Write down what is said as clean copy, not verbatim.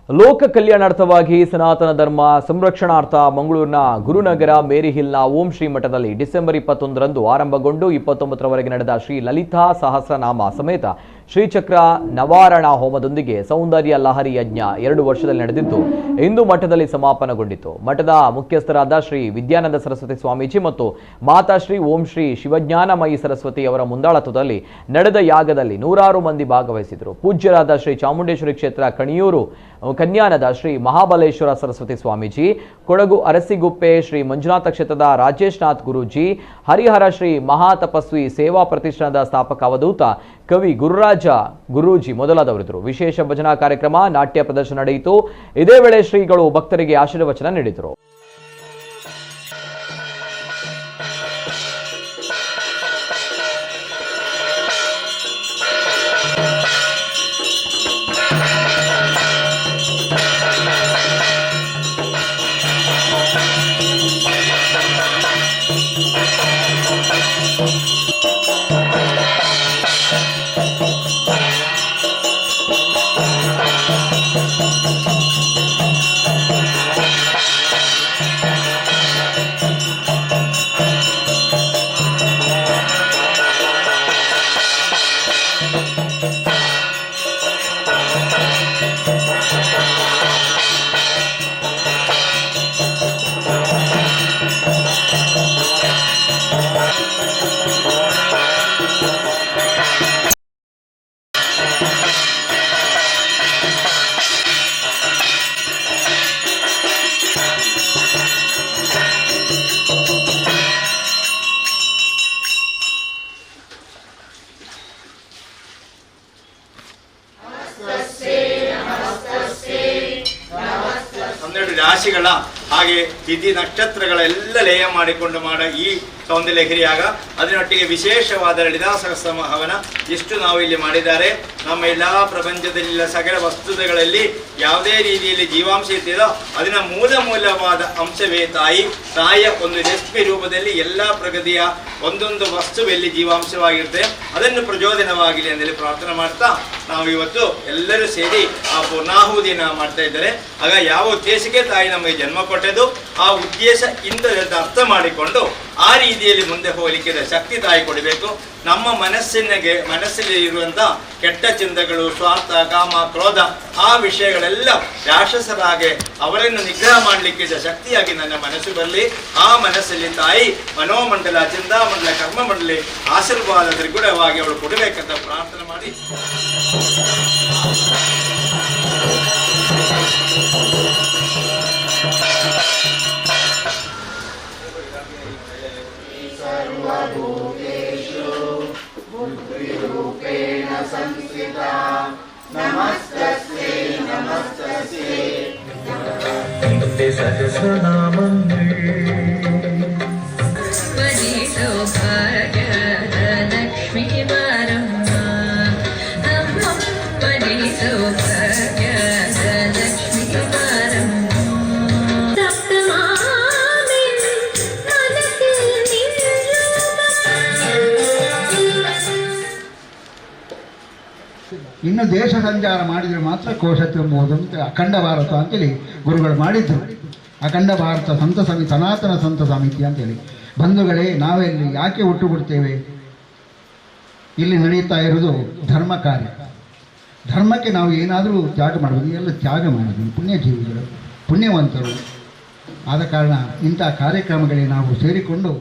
ಲೋಕ ಕಲ್ಯಾಣಾರ್ಥವಾಗಿ ಸನಾತನ ಧರ್ಮ ಸಂರಕ್ಷಣಾರ್ಥ ಮಂಗಳೂರಿನ ಗುರುನಗರ ಮೇರಿ ಹಿಲ್ನ ಓಂ ಶ್ರೀ ಮಠದಲ್ಲಿ ಡಿಸೆಂಬರ್ 21ರಂದು ಆರಂಭಗೊಂಡು 29ರವರೆಗೆ ನಡೆದ ಶ್ರೀ ಲಲಿತಾ ಸಹಸ್ರನಾಮ ಸಮೇತ ಶ್ರೀಚಕ್ರ ನವಾರಣ ಹೋಮದೊಂದಿಗೆ ಸೌಂದರ್ಯ ಲಹರಿ ಯಜ್ಞ 2 ವರ್ಷದಲ್ಲಿ ನಡೆದಿದ್ದು ಇಂದು ಮಠದಲ್ಲಿ ಸಮಾಪನಗೊಂಡಿತು. ಮಠದ ಮುಖ್ಯಸ್ಥರಾದ ಶ್ರೀ ವಿದ್ಯಾನಂದ ಸರಸ್ವತಿ ಸ್ವಾಮೀಜಿ ಮತ್ತು ಮಾತಾ ಶ್ರೀ ಓಂ ಶ್ರೀ ಶಿವಜ್ಞಾನಮಯಿ ಸರಸ್ವತಿ ಅವರ ಮುಂದಾಳತ್ವದಲ್ಲಿ ನಡೆದ ಯಾಗದಲ್ಲಿ 100 ಮಂದಿ ಭಾಗವಹಿಸಿದರು. ಪೂಜ್ಯರಾದ ಶ್ರೀ ಚಾಮುಂಡೇಶ್ವರಿ ಕ್ಷೇತ್ರ ಕಣಿಯೂರು ಕನ್ಯಾನದ ಶ್ರೀ ಮಹಾಬಲೇಶ್ವರ ಸರಸ್ವತಿ ಸ್ವಾಮೀಜಿ, ಕೊಡಗು ಅರಸಿಗುಪ್ಪೆ ಶ್ರೀ ಮಂಜುನಾಥ ಕ್ಷೇತ್ರದ ರಾಜೇಶ್ ನಾಥ್ ಗುರೂಜಿ, ಹರಿಹರ ಶ್ರೀ ಮಹಾತಪಸ್ವಿ ಸೇವಾ ಪ್ರತಿಷ್ಠಾನದ ಸ್ಥಾಪಕ ಅವಧೂತ ಕವಿ ಗುರುರಾಜ ಗುರೂಜಿ ಮೊದಲಾದವರಿದ್ದರು. ವಿಶೇಷ ಭಜನಾ ಕಾರ್ಯಕ್ರಮ, ನಾಟ್ಯ ಪ್ರದರ್ಶನ ನಡೆಯಿತು. ಇದೇ ವೇಳೆ ಶ್ರೀಗಳು ಭಕ್ತರಿಗೆ ಆಶೀರ್ವಚನ ನೀಡಿದರು. ರಾಶಿಗಳ ಹಾಗೆ ತಿಥಿ ನಕ್ಷತ್ರಗಳೆಲ್ಲ ಲಯ ಮಾಡಿಕೊಂಡು ಮಾಡೋ ಈ ಸೌಂದರ್ಯ ಗಿರಿಯಾಗ ಅದರೊಟ್ಟಿಗೆ ವಿಶೇಷವಾದ ಲಲಿತಾ ಸಹಸ್ರ ಹವನ ಎಷ್ಟು ನಾವು ಇಲ್ಲಿ ಮಾಡಿದ್ದಾರೆ. ನಮ್ಮ ಎಲ್ಲ ಪ್ರಪಂಚದಲ್ಲಿಲ್ಲ ಸಕಲ ವಸ್ತುಗಳಲ್ಲಿ ಯಾವುದೇ ರೀತಿಯಲ್ಲಿ ಜೀವಾಂಶ ಇರ್ತಿದೋ ಅದನ್ನ ಮೂಲವಾದ ಅಂಶವೇ ತಾಯಿ. ತಾಯಿಯ ಒಂದು ರೆಸಿಪಿ ರೂಪದಲ್ಲಿ ಎಲ್ಲ ಪ್ರಗತಿಯ ಒಂದೊಂದು ವಸ್ತುವಲ್ಲಿ ಜೀವಾಂಶವಾಗಿರುತ್ತೆ. ಅದನ್ನು ಪ್ರಚೋದನವಾಗಲಿ ಅಂತೇಳಿ ಪ್ರಾರ್ಥನೆ ಮಾಡ್ತಾ ನಾವು ಇವತ್ತು ಎಲ್ಲರೂ ಸೇರಿ ಆ ಪೂರ್ಣಾಹುತಿಯನ್ನು ಮಾಡ್ತಾ ಇದ್ದಾರೆ. ಆಗ ಯಾವ ಉದ್ದೇಶಕ್ಕೆ ತಾಯಿ ನಮಗೆ ಜನ್ಮ ಕೊಟ್ಟದ್ದು, ಆ ಉದ್ದೇಶ ಇಂಥದ್ದು ಅರ್ಥ ಮಾಡಿಕೊಂಡು ಆ ರೀತಿಯಲ್ಲಿ ಮುಂದೆ ಹೋಗಲಿಕ್ಕೆ ಶಕ್ತಿ ತಾಯಿ ಕೊಡಬೇಕು. ನಮ್ಮ ಮನಸ್ಸಲ್ಲಿ ಇರುವಂಥ ಕೆಟ್ಟ ಚಿಂತನೆಗಳು, ಸ್ವಾರ್ಥ, ಕಾಮ, ಕ್ರೋಧ ಆ ವಿಷಯಗಳೆಲ್ಲ ರಾಕ್ಷಸರಾಗೆ ಅವರನ್ನು ನಿಗ್ರಹ ಮಾಡಲಿಕ್ಕೆ ಶಕ್ತಿಯಾಗಿ ನನ್ನ ಮನಸ್ಸು ಬರಲಿ. ಆ ಮನಸ್ಸಲ್ಲಿ ತಾಯಿ ಮನೋಮಂಡಲ, ಚಿಂತಾಮಂಡಲ, ಕರ್ಮಮಂಡಲಿ ಆಶೀರ್ವಾದ ತ್ರಿಗುಣವಾಗಿ ಅವಳು ಕೊಡಬೇಕಂತ ಪ್ರಾರ್ಥನೆ ಮಾಡಿ संस्कृता नमस्तस्यै नमस्तस्यै नमस्ते सहस्रनामं वदि सौभाग्यद लक्ष्मी वरम्मा नमः वदि सौभाग्यद लक्ष्मी वरम्मा ಇನ್ನು ದೇಶ ಸಂಚಾರ ಮಾಡಿದರೆ ಮಾತ್ರ ಕೋಶ ತುಂಬುವುದು ಅಂತ ಅಖಂಡ ಭಾರತ ಅಂತೇಳಿ ಗುರುಗಳು ಮಾಡಿದ್ರು. ಅಖಂಡ ಭಾರತ ಸಂತ ಸಮಿತಿ, ಸನಾತನ ಸಂತ ಸಮಿತಿ ಅಂತೇಳಿ. ಬಂಧುಗಳೇ, ನಾವೆಲ್ಲಿ ಯಾಕೆ ಹುಟ್ಟು ಬಿಡ್ತೇವೆ? ಇಲ್ಲಿ ನಡೀತಾ ಇರೋದು ಧರ್ಮ ಕಾರ್ಯ. ಧರ್ಮಕ್ಕೆ ನಾವು ಏನಾದರೂ ತ್ಯಾಗ ಮಾಡೋದು, ಎಲ್ಲ ತ್ಯಾಗ ಮಾಡೋದು ಪುಣ್ಯಜೀವಿಗಳು, ಪುಣ್ಯವಂತರು. ಆದ ಕಾರಣ ಇಂಥ ಕಾರ್ಯಕ್ರಮಗಳಿಗೆ ನಾವು ಸೇರಿಕೊಂಡು